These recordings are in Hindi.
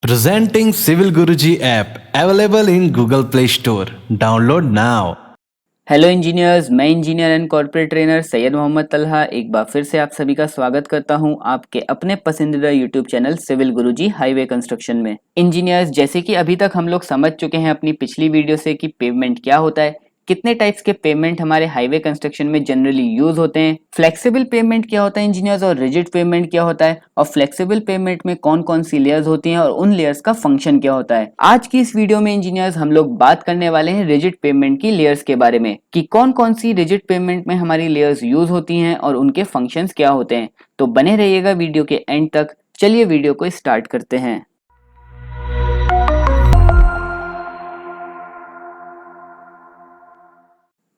Presenting Civil Guruji app available in Google Play Store. Download now. Hello engineers, मैं engineer and corporate trainer Syed Mohammad Talha एक बार फिर से आप सभी का स्वागत करता हूं आपके अपने पसंदीदा यूट्यूब चैनल सिविल गुरुजी हाईवे कंस्ट्रक्शन में। इंजीनियर्स, जैसे कि अभी तक हम लोग समझ चुके हैं अपनी पिछली वीडियो से कि पेमेंट क्या होता है, कितने टाइप्स के पेमेंट हमारे हाईवे कंस्ट्रक्शन में जनरली यूज होते हैं, फ्लेक्सिबल पेमेंट क्या होता है इंजीनियर्स और रिजिड पेमेंट क्या होता है, और फ्लेक्सिबल पेमेंट में कौन कौन सी लेयर्स होती हैं और उन लेयर्स का फंक्शन क्या होता है। आज की इस वीडियो में इंजीनियर्स हम लोग बात करने वाले हैं रिजिड पेमेंट की लेयर्स के बारे में कि कौन कौन सी रिजिड पेमेंट में हमारी लेयर्स यूज होती हैं और उनके फंक्शंस क्या होते हैं। तो बने रहिएगा वीडियो के एंड तक। चलिए वीडियो को स्टार्ट करते हैं।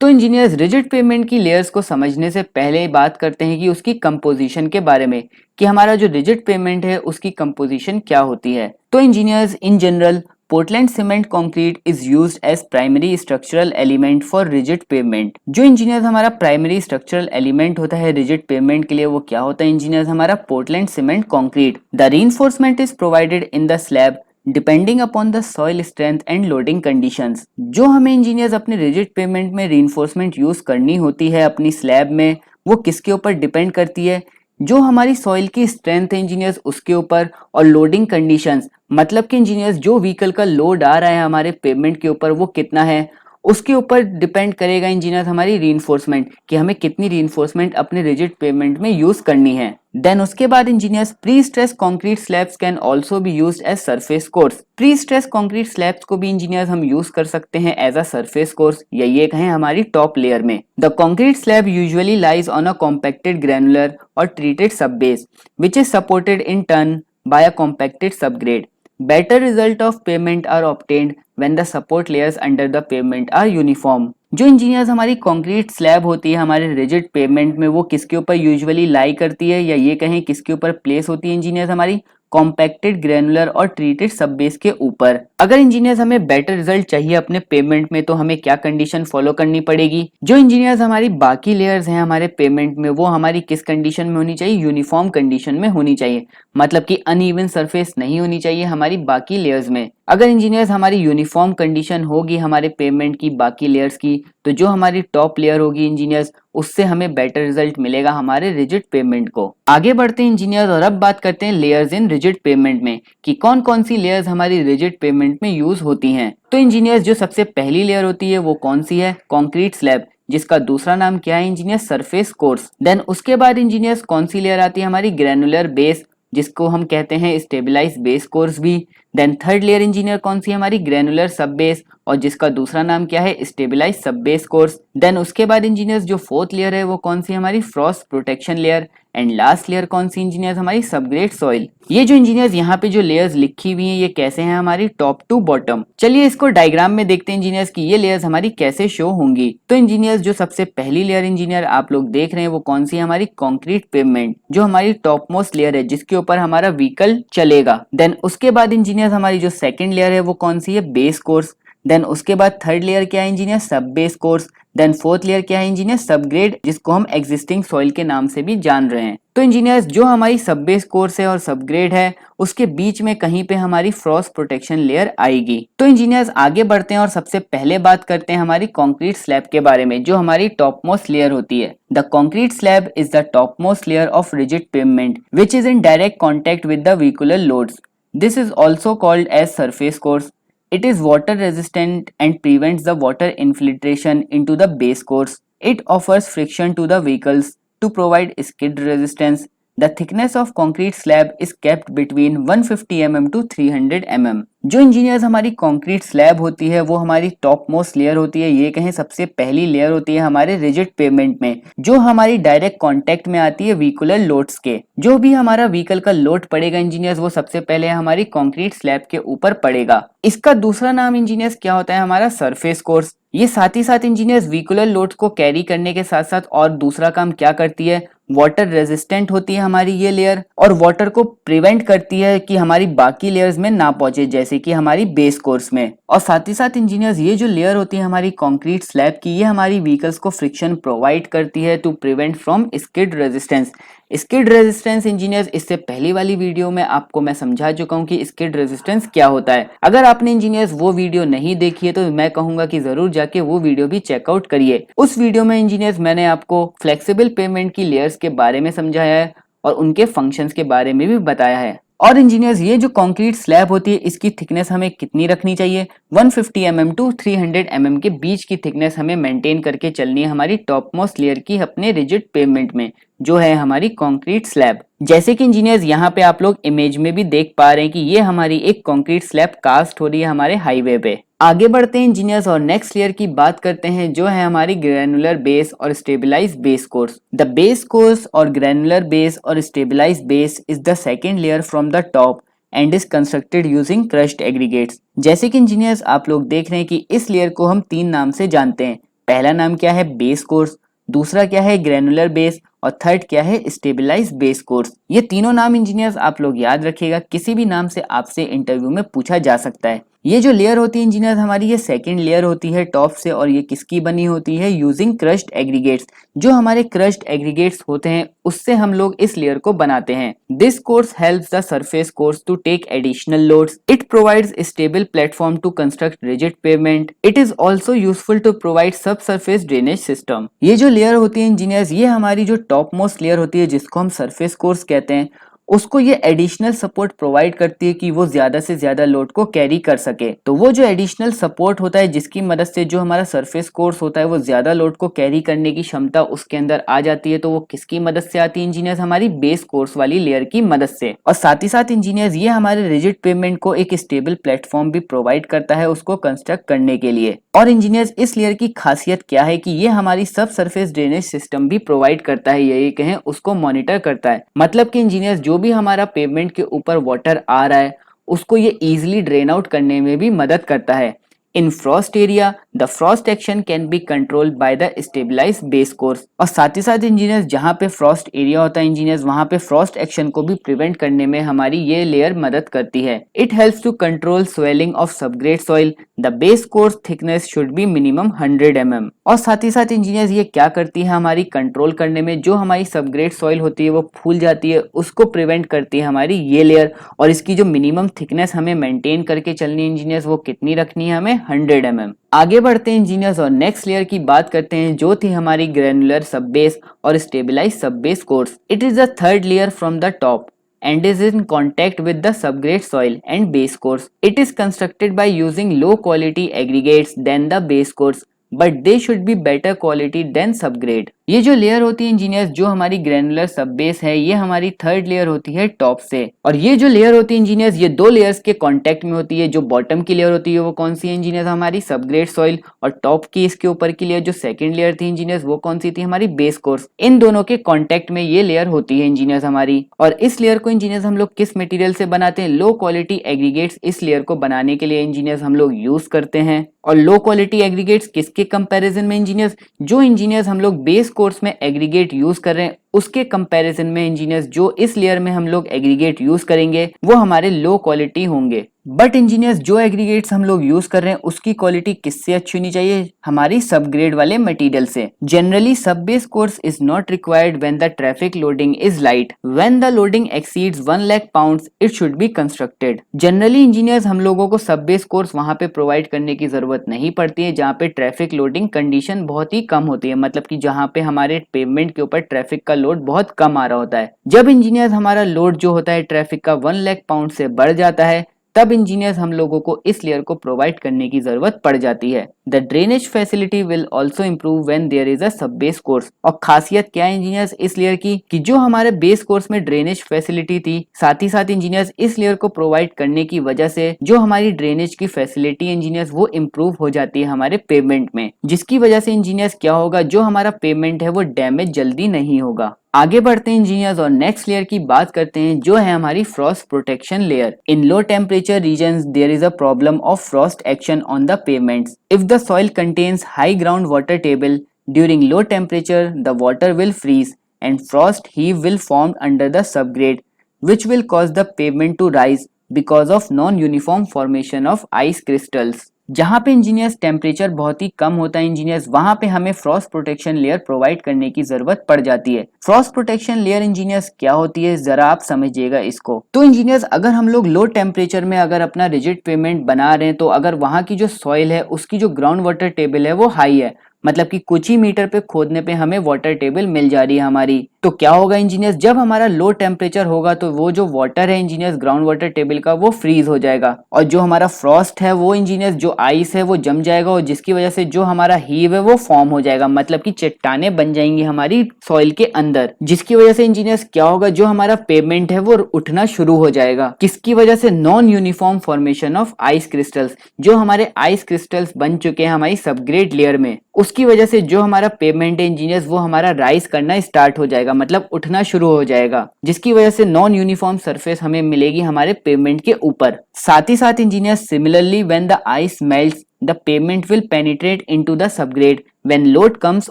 तो इंजीनियर्स, रिजिड पेमेंट की लेयर्स को समझने से पहले बात करते हैं कि उसकी कंपोजिशन के बारे में कि हमारा जो रिजिड पेमेंट है उसकी कंपोजिशन क्या होती है। तो engineers, in general Portland cement concrete is used as primary structural element for rigid pavement. जो इंजीनियर्स हमारा प्राइमरी स्ट्रक्चरल एलिमेंट होता है रिजिड पेमेंट के लिए वो क्या होता है इंजीनियर्स, हमारा Portland cement concrete. The reinforcement is provided in the slab depending upon the soil strength and loading conditions. जो हमें इंजीनियर्स अपने रिजिड पेमेंट में रीइंफोर्समेंट यूज करनी होती है अपनी स्लैब में, वो किसके ऊपर डिपेंड करती है, जो हमारी सॉइल की स्ट्रेंथ है इंजीनियर्स उसके ऊपर, और लोडिंग कंडीशंस मतलब कि इंजीनियर्स जो व्हीकल का लोड आ रहा है हमारे पेमेंट के ऊपर वो कितना है, उसके ऊपर डिपेंड करेगा इंजीनियर्स हमारी रीइंफोर्समेंट कि हमें कितनी रीइंफोर्समेंट अपने रिजिड पेमेंट में यूज करनी है। देन उसके बाद engineers pre stress concrete slabs can also be used as surface course. Pre stress concrete slabs को भी इंजीनियर्स हम यूज कर सकते हैं एज अ सरफेस कोर्स, या ये कहें हमारी टॉप लेयर में। The concrete slab usually lies on a compacted granular और ट्रीटेड सब base which is supported in turn by a compacted subgrade. Better result of payment are obtained when the support layers under the pavement are uniform। जो इंजीनियर्स हमारी कंक्रीट स्लैब होती है हमारे रिजिड पेमेंट में वो किसके ऊपर यूजुअली लाई करती है, या ये कहें किसके ऊपर प्लेस होती है इंजीनियर्स हमारी कॉम्पैक्टेड ग्रैनुलर और ट्रीटेड सब बेस के ऊपर। अगर इंजीनियर्स हमें बेटर रिजल्ट चाहिए अपने पेमेंट में तो हमें क्या कंडीशन फॉलो करनी पड़ेगी, जो इंजीनियर्स हमारी बाकी लेयर्स हैं हमारे पेमेंट में वो हमारी किस कंडीशन में होनी चाहिए, यूनिफॉर्म कंडीशन में होनी चाहिए, मतलब कि अनइवन सरफेस नहीं होनी चाहिए हमारी बाकी लेयर्स में। अगर इंजीनियर्स हमारी यूनिफॉर्म कंडीशन होगी हमारे पेमेंट की बाकी लेयर्स की, तो जो हमारी टॉप लेयर होगी इंजीनियर्स उससे हमें बेटर रिजल्ट मिलेगा हमारे रिजिड पेमेंट को। आगे बढ़ते हैं इंजीनियर्स और अब बात करते हैं लेयर्स इन रिजिड पेमेंट में कि कौन कौन सी लेयर्स हमारी रिजिड पेमेंट में यूज होती हैं। तो इंजीनियर्स जो सबसे पहली लेयर होती है वो कौन सी है, कंक्रीट स्लैब, जिसका दूसरा नाम क्या है इंजीनियर, सरफेस कोर्स। देन उसके बाद इंजीनियर्स कौन सी लेयर आती है हमारी ग्रैनुलर बेस, जिसको हम कहते हैं स्टेबलाइज बेस कोर्स भी। देन थर्ड लेयर इंजीनियर कौन सी हमारी ग्रैनुलर सब बेस, और जिसका दूसरा नाम क्या है स्टेबलाइज सब बेस कोर्स। देन उसके बाद इंजीनियर्स जो फोर्थ लेयर है वो कौन सी हमारी frost protection layer. And last layer कौन सी इंजीनियर्स हमारी सबग्रेड सॉइल। ये जो इंजीनियर्स यहाँ पे जो लेयर्स लिखी हुई हैं ये कैसे हैं हमारी टॉप टू बॉटम। चलिए इसको डायग्राम में देखते हैं इंजीनियर्स की ये लेयर्स हमारी कैसे शो होंगी। तो इंजीनियर्स जो सबसे पहली लेयर इंजीनियर आप लोग देख रहे हैं वो कौन सी है हमारी कंक्रीट पेवमेंट, जो हमारी टॉप मोस्ट लेयर है जिसके ऊपर हमारा व्हीकल चलेगा। देन उसके बाद इंजीनियर्स हमारी जो सेकंड लेयर है वो कौन सी है, बेस कोर्स। देन उसके बाद थर्ड लेयर क्या है engineer, sub base course. Then fourth layer क्या है इंजीनियर, सबग्रेड, जिसको हम एग्जिस्टिंग सॉइल के नाम से भी जान रहे हैं। तो इंजीनियर्स जो हमारी सब बेस कोर्स है और सबग्रेड है उसके बीच में कहीं पे हमारी फ्रॉस्ट प्रोटेक्शन लेयर आएगी। तो इंजीनियर्स आगे बढ़ते हैं और सबसे पहले बात करते हैं हमारी कंक्रीट स्लैब के बारे में जो हमारी टॉप मोस्ट लेयर होती है। The concrete slab is the topmost layer of rigid pavement which is in direct contact with the vehicular loads. This is also called as surface course. It is water resistant and prevents the water infiltration into the base course. It offers friction to the vehicles to provide skid resistance. The thickness of concrete slab is kept between 150 mm to 300 mm. जो इंजीनियर्स हमारी कंक्रीट स्लैब होती है वो हमारी टॉप मोस्ट लेयर होती है, ये कहें सबसे पहली लेयर होती है हमारे रिजिड पेवमेंट में, जो हमारी डायरेक्ट कांटेक्ट में आती है व्हीकुलर लोड्स के। जो भी हमारा व्हीकल का लोड पड़ेगा इंजीनियर्स वो सबसे पहले हमारी कंक्रीट स्लैब के ऊपर पड़ेगा। इसका दूसरा नाम इंजीनियर्स क्या होता है हमारा, सरफेस कोर्स। ये साथ ही साथ इंजीनियर्स व्हीकुलर लोड्स को कैरी करने के साथ साथ और दूसरा काम क्या करती है, वाटर रेजिस्टेंट होती है हमारी ये लेयर और वाटर को प्रिवेंट करती है कि हमारी बाकी लेयर्स में ना पहुंचे, जैसे कि हमारी बेस कोर्स में। और साथ ही साथ इंजीनियर्स ये जो लेयर होती है हमारी कंक्रीट स्लैब की, ये हमारी व्हीकल्स को फ्रिक्शन प्रोवाइड करती है to prevent from skid resistance. Skid resistance engineers, इससे पहली वाली वीडियो में आपको मैं समझा चुका हूं कि स्किड रेजिस्टेंस क्या होता है। अगर आपने इंजीनियर्स वो वीडियो नहीं देखी है तो मैं कहूंगा कि जरूर जाके वो वीडियो भी चेकआउट करिए। उस वीडियो में इंजीनियर्स मैंने आपको फ्लेक्सिबल पेमेंट की लेयर्स के बारे में समझाया है और उनके फंक्शंस के बारे में भी बताया है। और इंजीनियर्स ये जो कंक्रीट स्लैब होती है इसकी थिकनेस हमें कितनी रखनी चाहिए, 150 mm टू 300 mm के बीच की थिकनेस हमें मेंटेन करके चलनी है हमारी टॉप मोस्ट लेयर की अपने रिजिड पेवमेंट में, जो है हमारी कंक्रीट स्लैब। जैसे कि इंजीनियर्स यहाँ पे आप लोग इमेज में भी देख पा रहे हैं कि ये हमारी एक कंक्रीट स्लैब कास्ट हो रही है हमारे हाईवे पे। आगे बढ़ते हैं इंजीनियर्स और नेक्स्ट लेयर की बात करते हैं, जो है हमारी ग्रैनुलर बेस और stabilise base course. The base course और ग्रैनुलर बेस और stabilise base is the second layer from the top and is constructed using crushed aggregates. जैसे कि इंजीनियर्स आप लोग देख रहे हैं कि इस लेयर को हम तीन नाम से जानते हैं। पहला नाम क्या है, बेस कोर्स, दूसरा क्या है, ग्रैनुलर बेस, और थर्ड क्या है, स्टेबलाइज बेस कोर्स। ये तीनों नाम इंजीनियर्स आप लोग याद रखिएगा, किसी भी नाम से आपसे इंटरव्यू में पूछा जा सकता है। ये जो लेयर होती है इंजीनियर्स हमारी, ये सेकंड लेयर होती है टॉप से, और ये किसकी बनी होती है, यूजिंग क्रश्ड एग्रीगेट्स। जो हमारे क्रश्ड एग्रीगेट्स होते हैं उससे हम लोग इस लेयर को बनाते हैं। This course helps the surface course to take additional loads. It provides stable platform to construct rigid pavement. It is also useful to provide sub surface drainage system. ये जो लेयर होती है इंजीनियर्स, ये हमारी जो टॉप मोस्ट लेयर होती है जिसको हम सरफेस कोर्स कहते हैं, उसको ये एडिशनल सपोर्ट प्रोवाइड करती है कि वो ज्यादा से ज्यादा लोड को कैरी कर सके। तो वो जो एडिशनल सपोर्ट होता है जिसकी मदद से जो हमारा सरफेस कोर्स होता है वो ज्यादा लोड को कैरी करने की क्षमता उसके अंदर आ जाती है, तो वो किसकी मदद से आती है इंजीनियर्स, हमारी बेस कोर्स वाली लेयर की मदद से। और साथ ही साथ इंजीनियर्स ये हमारे रिजिड पेवमेंट को एक स्टेबल प्लेटफॉर्म भी प्रोवाइड करता है उसको कंस्ट्रक्ट करने के लिए। और इंजीनियर्स इस लेयर की खासियत क्या है कि ये हमारी सब सरफेस ड्रेनेज सिस्टम भी प्रोवाइड करता है, यही कहें उसको मॉनिटर करता है। मतलब कि इंजीनियर्स जो भी हमारा पेवमेंट के ऊपर वाटर आ रहा है उसको ये इजीली ड्रेन आउट करने में भी मदद करता है। In frost area the frost action can be controlled by the stabilize base course. और साथ ही साथ इंजीनियर्स जहां पे फ्रॉस्ट एरिया होता है इंजीनियर्स, वहां पे फ्रॉस्ट एक्शन को भी प्रिवेंट करने में हमारी ये लेयर मदद करती है। It helps to control swelling of subgrade soil. The base course thickness should be minimum 100 mm। और साथ ही साथ इंजीनियर्स ये क्या करती है हमारी कंट्रोल करने में, जो हमारी सबग्रेड सॉइल होती है वो फूल जाती है उसको प्रिवेंट करती है हमारी ये लेयर। और इसकी जो मिनिमम थिकनेस हमें मेंटेन करके चलनी है इंजीनियर्स, वो कितनी रखनी है हमें, 100 mm। आगे बढ़ते हैं इंजीनियर्स और नेक्स्ट लेयर की बात करते हैं, जो थी हमारी ग्रैनुलर सब बेस और स्टेबलाइज सब base course. It is the third layer from the top and is in contact with the subgrade soil and base course. It is constructed by using low quality aggregates than the base course, but they should be better quality than subgrade. ये जो लेयर होती है इंजीनियर्स, जो हमारी ग्रैनुलर सब बेस है, ये हमारी थर्ड लेयर होती है टॉप से। और ये जो लेयर होती है इंजीनियर्स, ये दो लेयर्स के कांटेक्ट में होती है। जो बॉटम की लेयर होती है वो कौन सी है इंजीनियर्स, हमारी सबग्रेड सॉइल, और टॉप की इसके ऊपर की लेयर जो सेकंड लेयर थी इंजीनियर्स, वो कौन सी थी, हमारी बेस कोर्स। इन दोनों के कांटेक्ट में ये लेयर होती है इंजीनियर्स हमारी। और इस लेयर को इंजीनियर्स हम लोग किस मटेरियल से बनाते हैं, लो क्वालिटी एग्रीगेट्स इस लेयर को बनाने के लिए इंजीनियर्स हम लोग यूज करते हैं। और लो क्वालिटी एग्रीगेट्स किसके कंपैरिजन में इंजीनियर्स, जो इंजीनियर्स हम लोग बेस कोर्स में एग्रीगेट यूज कर रहे हैं उसके कंपैरिजन में इंजीनियर्स जो इस लेयर में हम लोग एग्रीगेट यूज करेंगे वो हमारे लो क्वालिटी होंगे। बट इंजीनियर्स जो एग्रीगेट्स हम लोग यूज कर रहे हैं उसकी क्वालिटी किससे अच्छी होनी चाहिए, हमारी सब ग्रेड वाले मटेरियल से। जनरली सब base course is not required when the traffic loading is light. When the loading exceeds 1 lakh pounds it should be constructed. Generally engineers हम लोगों को सब बेस कोर्स वहां पे प्रोवाइड करने की जरूरत नहीं पड़ती है जहाँ पे ट्रैफिक लोडिंग कंडीशन बहुत ही कम होती है, मतलब कि जहाँ पे हमारे पेवमेंट के ऊपर ट्रैफिक का लोड बहुत कम आ रहा होता है। जब इंजीनियर्स हमारा लोड जो होता है ट्रैफिक का 1 लाख पाउंड से बढ़ जाता है, तब इंजीनियर्स हम लोगों को इस लेयर को प्रोवाइड करने की जरूरत पड़ जाती है। The drainage facility will also improve when there is a sub base course. और खासियत क्या है इंजीनियर्स इस लेयर की, कि जो हमारे बेस कोर्स में ड्रेनेज फैसिलिटी थी, साथ ही साथ इंजीनियर्स इस लेयर को प्रोवाइड करने की वजह से जो हमारी ड्रेनेज की फैसिलिटी इंजीनियर्स वो इम्प्रूव हो जाती है हमारे पेवमेंट में, जिसकी वजह से इंजीनियर्स क्या होगा, जो हमारा पेवमेंट है वो डैमेज जल्दी नहीं होगा। आगे बढ़ते हैं इंजीनियर्स और नेक्स्ट लेयर की बात करते हैं, जो है हमारी frost protection layer. In low temperature regions there is a problem of frost action on the pavements. If the soil contains high ground water table during low temperature the water will freeze and frost heave will form under the subgrade, which will cause the pavement to rise because of non-uniform formation of ice crystals. जहाँ पे इंजीनियर्स टेम्परेचर बहुत ही कम होता है इंजीनियर्स, वहां पे हमें फ्रॉस्ट प्रोटेक्शन लेयर प्रोवाइड करने की जरूरत पड़ जाती है। फ्रॉस्ट प्रोटेक्शन लेयर इंजीनियर्स क्या होती है, जरा आप समझिएगा इसको। तो इंजीनियर्स, अगर हम लोग लो टेम्परेचर में अगर अपना रिजिड पेमेंट बना रहे हैं, तो अगर वहां की जो सॉइल है उसकी जो ग्राउंड वाटर टेबल है वो हाई है, मतलब कि कुछ ही मीटर पे खोदने पे हमें वाटर टेबल मिल जा रही है हमारी, तो क्या होगा इंजीनियर्स, जब हमारा लो टेम्परेचर होगा तो वो जो वाटर है इंजीनियर्स ग्राउंड वाटर टेबल का वो फ्रीज हो जाएगा, और जो हमारा फ्रॉस्ट है वो इंजीनियर्स जो आइस है वो जम जाएगा, और जिसकी वजह से जो हमारा हीव है वो फॉर्म हो जाएगा, मतलब कि चट्टाने बन जाएंगी हमारी सॉइल के अंदर, जिसकी वजह से इंजीनियर्स क्या होगा, जो हमारा पेमेंट है वो उठना शुरू हो जाएगा। किसकी वजह से? Non uniform formation of ice crystals. जो हमारे आइस क्रिस्टल्स बन चुके हैं हमारी सबग्रेड लेयर में, उसकी वजह से जो हमारा पेमेंट है इंजीनियर्स वो हमारा राइज करना स्टार्ट हो जाएगा, मतलब उठना शुरू हो जाएगा, जिसकी वजह से नॉन यूनिफॉर्म सरफेस हमें मिलेगी हमारे पेमेंट के ऊपर। साथ ही साथ engineers, similarly when the ice melts the payment will penetrate into the subgrade when load comes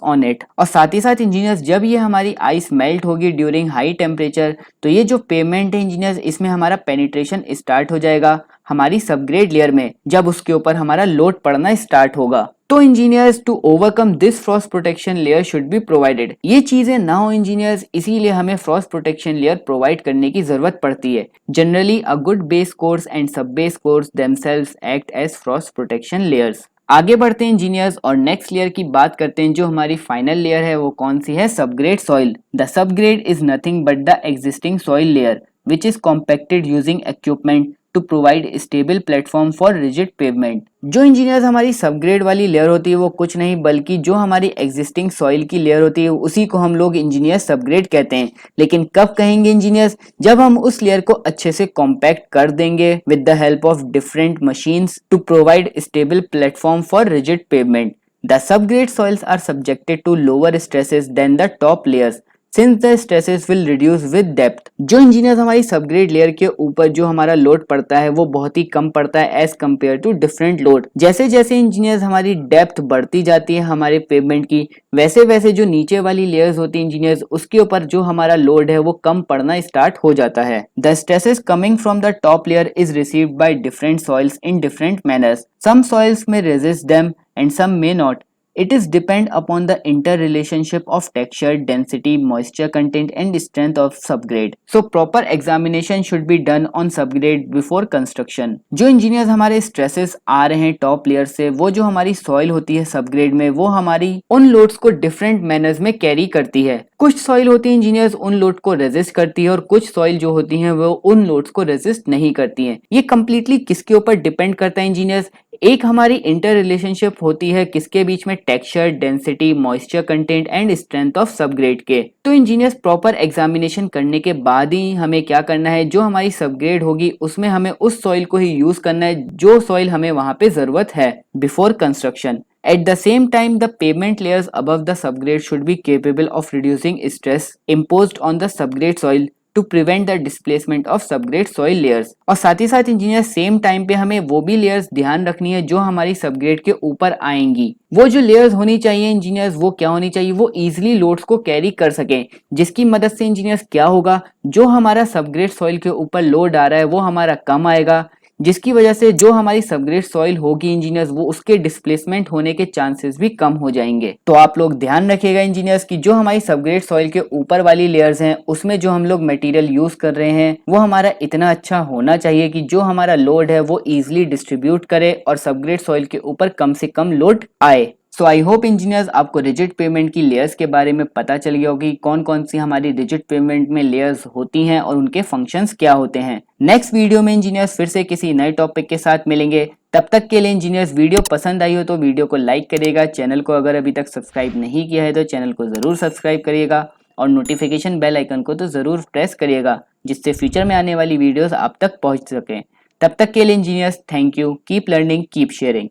on it. और साथ ही साथ इंजीनियर्स, जब ये हमारी आइस मेल्ट होगी ड्यूरिंग हाई टेम्परेचर, तो ये जो पेमेंट है इंजीनियर्स इसमें हमारा पेनिट्रेशन स्टार्ट हो जाएगा हमारी सबग्रेड लेयर में, जब उसके ऊपर हमारा लोड पड़ना स्टार्ट होगा। तो engineers, to overcome this frost protection layer should be provided. ये चीजें ना हो इंजीनियर्स, इसीलिए हमें फ्रॉस्ट प्रोटेक्शन लेयर प्रोवाइड करने की जरूरत पड़ती है। Generally a good base course and sub base course themselves act as frost protection layers. आगे बढ़ते हैं इंजीनियर्स और नेक्स्ट लेयर की बात करते हैं। जो हमारी फाइनल लेयर है वो कौन सी है? Subgrade soil. The subgrade is nothing but the existing soil layer which is compacted using equipment to provide stable platform for rigid pavement। जो इंजीनियर्स हमारी सबग्रेड वाली लेयर होती है वो कुछ नहीं बल्कि जो हमारी एग्जिस्टिंग सॉइल की लेयर होती है उसी को हम लोग इंजीनियर सबग्रेड कहते हैं। लेकिन कब कहेंगे इंजीनियर्स? जब हम उस लेयर को अच्छे से कॉम्पैक्ट कर देंगे with the help of different machines to provide stable platform for rigid pavement. The subgrade soils are subjected to lower stresses than the top layers since the stresses will reduce with depth। जो इंजीनियर्स हमारी सबग्रेड लेयर के ऊपर जो हमारा लोड पड़ता है वो बहुत ही कम पड़ता है as compare to different load. जैसे जैसे इंजीनियर्स हमारी डेप्थ बढ़ती जाती है हमारे पेवमेंट की, वैसे वैसे जो नीचे वाली लेयर्स होती है इंजीनियर्स उसके ऊपर जो हमारा लोड है वो कम पड़ना स्टार्ट हो जाता है। The stresses coming from the top layer is received by different soils in different manners. Some soils में resist them and some may not. It is depend upon the interrelationship of texture, density, moisture content and strength of subgrade. So proper examination should be done on subgrade before construction। जो इंजीनियर्स हमारे स्ट्रेसेस आ रहे हैं टॉप लेयर से, वो जो हमारी सॉइल होती है सबग्रेड में वो हमारी उन लोड्स को डिफरेंट मैनर्स में कैरी करती है। कुछ सॉइल होती है इंजीनियर्स उन लोड को रेजिस्ट करती है और कुछ सॉइल जो होती हैं वो उन लोड्स को रेजिस्ट नहीं करती हैं। ये कंप्लीटली किसके ऊपर डिपेंड करता है इंजीनियर्स? एक हमारी इंटर रिलेशनशिप होती है किसके बीच में? Texture, density, moisture content and strength of subgrade के। तो इंजीनियर्स प्रॉपर एग्जामिनेशन करने के बाद ही हमें क्या करना है, जो हमारी सबग्रेड होगी उसमें हमें उस सॉइल को ही यूज करना है जो सॉइल हमें वहां पे जरूरत है before construction. At the same time, the pavement layers above the subgrade should be capable of reducing stress imposed on the subgrade soil to prevent the displacement of subgrade soil layers। और साथ ही साथ इंजीनियर सेम टाइम पे हमें वो भी लेयर्स ध्यान रखनी है जो हमारी सबग्रेड के ऊपर आएंगी। वो जो लेयर्स होनी चाहिए इंजीनियर्स वो क्या होनी चाहिए? वो इजीली लोड्स को कैरी कर सकें, जिसकी मदद से इंजीनियर्स क्या होगा, जो हमारा सबग्रेड सॉइल के ऊपर लोड आ रहा है वो हमारा कम आएगा, जिसकी वजह से जो हमारी सबग्रेड सॉइल होगी इंजीनियर्स वो उसके डिस्प्लेसमेंट होने के चांसेस भी कम हो जाएंगे। तो आप लोग ध्यान रखिएगा इंजीनियर्स कि जो हमारी सबग्रेड सॉइल के ऊपर वाली लेयर्स हैं उसमें जो हम लोग मटेरियल यूज कर रहे हैं वो हमारा इतना अच्छा होना चाहिए कि जो हमारा लोड है वो इजिली डिस्ट्रीब्यूट करे और सबग्रेड सॉइल के ऊपर कम से कम लोड आए। सो आई होप इंजीनियर्स आपको रिजिड पेवमेंट की लेयर्स के बारे में पता चल गया होगी, कौन कौन सी हमारी रिजिड पेवमेंट में लेयर्स होती हैं और उनके फंक्शंस क्या होते हैं। नेक्स्ट वीडियो में इंजीनियर्स फिर से किसी नए टॉपिक के साथ मिलेंगे। तब तक के लिए इंजीनियर्स वीडियो पसंद आई हो तो वीडियो को लाइक करिएगा, चैनल को अगर अभी तक सब्सक्राइब नहीं किया है तो चैनल को जरूर सब्सक्राइब करिएगा और नोटिफिकेशन बेल आइकन को तो जरूर प्रेस करिएगा जिससे फ्यूचर में आने वाली वीडियोस आप तक पहुंच सकें। तब तक के लिए engineers thank you, keep learning, keep sharing.